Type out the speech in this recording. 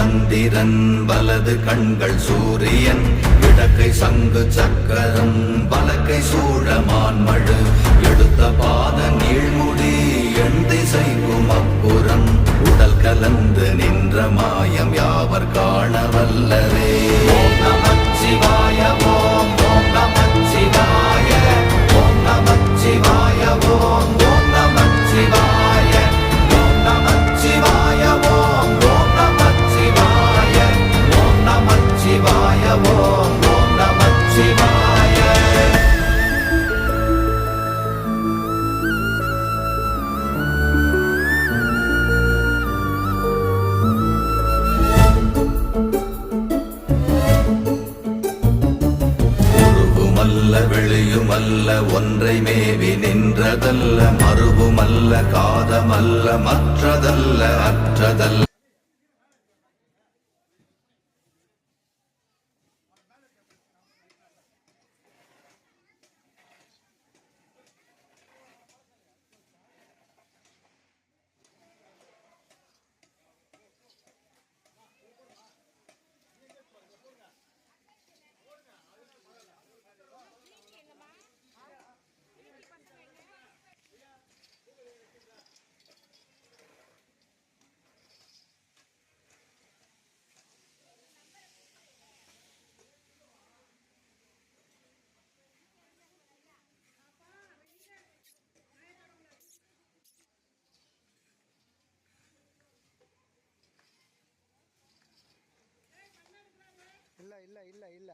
சந்திரன் வலது கண்கள் சூரியன் இடக்கை சங்கு சக்கரம் வலக்கை சூழமான்மழு எடுத்த பாத நீழ்முடி எண் திசைக்கும் அப்புறம் உடல் கலந்து நின்ற மாயம் யாவர் காண வல்லரே. ஓம் நமச்சிவாய ஓம் ஓம் நமச்சிவாய ஓம் நமச்சிவாய ஓம் ஓம் நமச்சிவாய ஓம் நமச்சிவாய ஓம் ஓம் நமச்சிவாய ஓம் நமச்சிவாய ஓம் ஓம் நமச்சிவாய. வெளியுமல்ல ஒன்றை மேவி நின்றதல்ல மறுவுமல்ல காதமல்ல மற்றதல்ல அற்றதல்ல. இல்ல